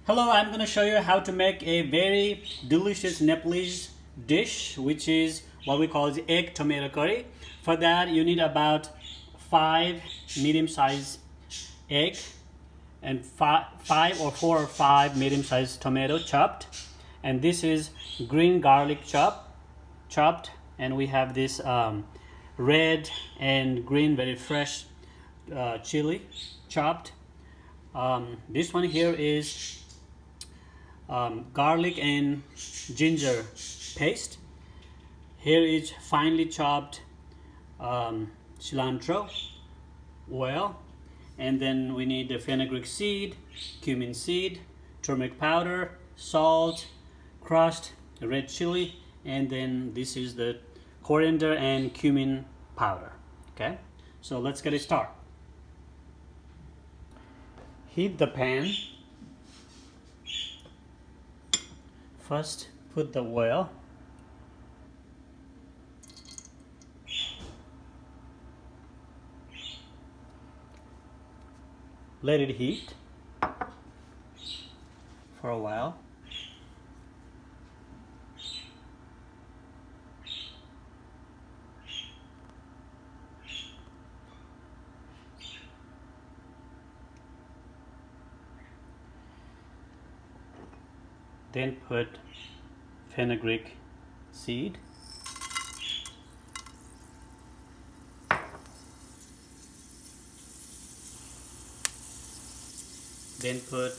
Hello, I'm going to show you how to make a very delicious Nepalese dish, which is what we call the egg tomato curry. For that, you need about 5 medium-sized egg and five or 4 or 5 medium-sized tomato chopped. And this is green garlic chopped, and we have this red and green very fresh chili chopped. This one here is garlic and ginger paste. Here is finely chopped cilantro, oil, and then we need the fenugreek seed, cumin seed, turmeric powder, salt, crushed red chili, and then this is the coriander and cumin powder. Okay, so let's get it started. Heat the pan. First, put the oil. Let it heat for a while. Then put fenugreek seed. Then put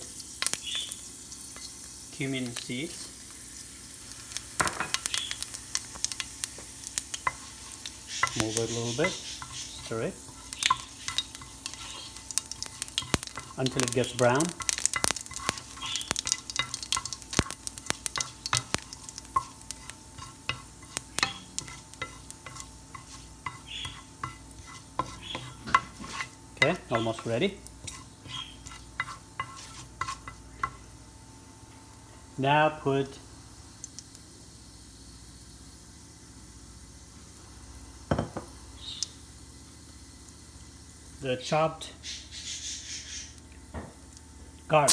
cumin seeds. Move it a little bit, stir it until it gets brown. Okay, almost ready. Now put the chopped garlic.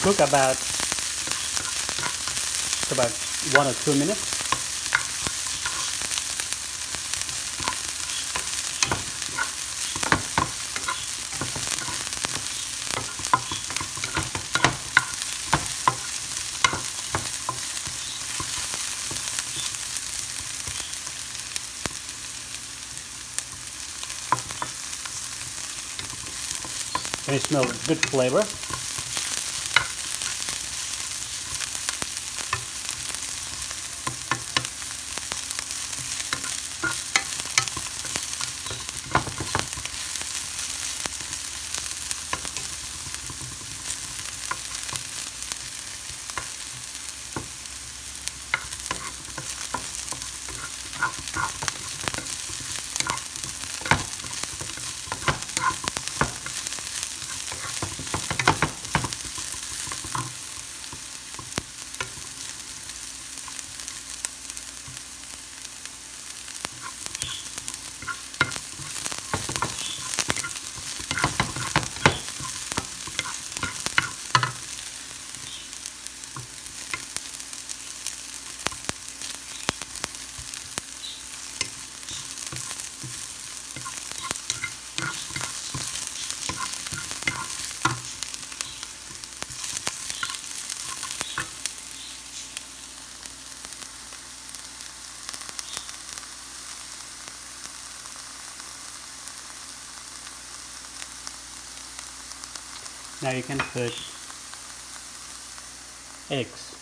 Cook about 1 or 2 minutes. Can you smell good flavor? Now you can put eggs.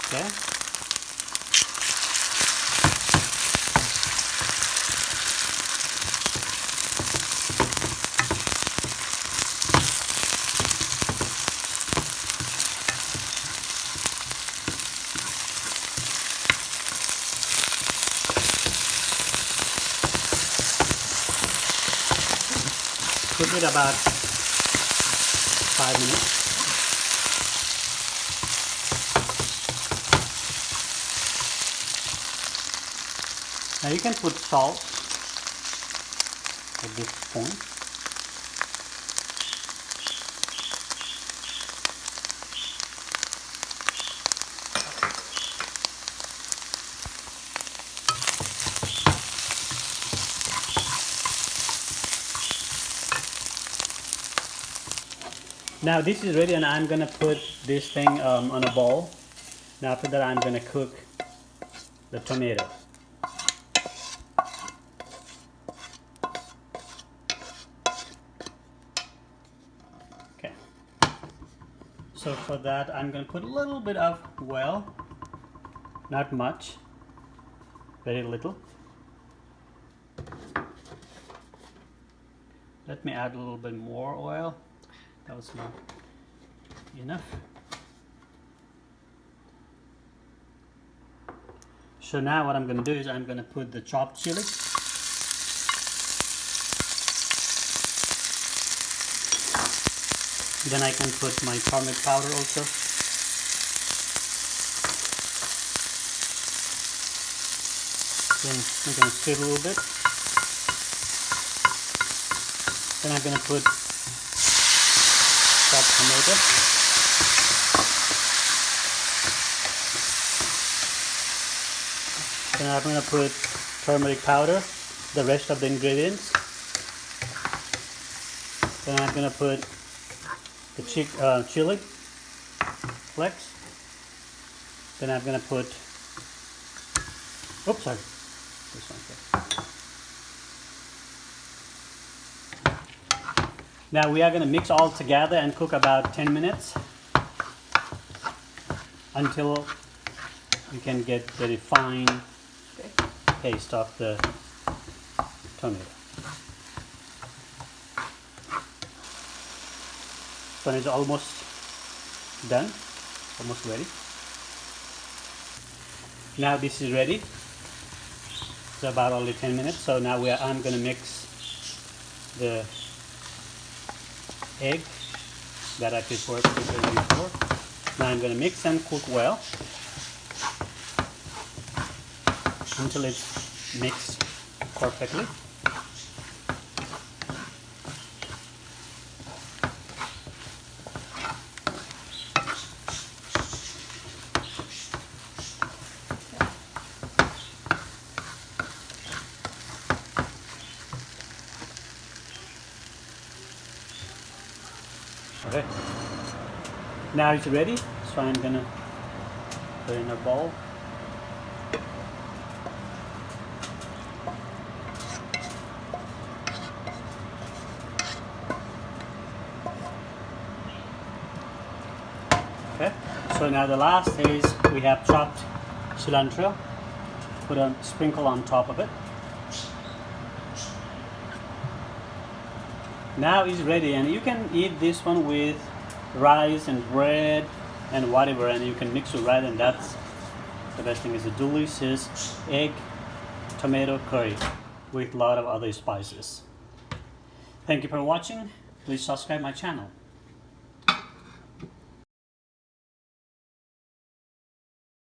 Okay. cook it about 5 minutes. Now you can put salt at this point. Now this is ready and I'm gonna put this thing on a bowl. Now after that I'm gonna cook the tomato. Okay. So for that I'm gonna put a little bit of oil, not much, very little. Let me add a little bit more oil. That was not enough. So now what I'm going to do is I'm going to put the chopped chili. Then I can put my turmeric powder also. Then I'm going to stir a little bit. Then I'm going to put chopped tomato. Then I'm going to put turmeric powder, the rest of the ingredients. Then I'm going to put the chili flakes. Then I'm going to put, oops, sorry, this one here. Now we are going to mix all together and cook about 10 minutes until you can get the fine paste of the tomato. So it's almost done, almost ready. Now this is ready. It's about only 10 minutes. So now I'm going to mix the egg that I prepared before. Now I'm going to mix and cook well until it's mixed perfectly. Okay, now it's ready, so I'm gonna put it in a bowl. Okay, so now the last is we have chopped cilantro, put a sprinkle on top of it. Now it's ready, and you can eat this one with rice and bread and whatever, and you can mix it right, and that's the best thing. Is a delicious egg tomato curry with a lot of other spices. Thank you for watching. Please subscribe my channel.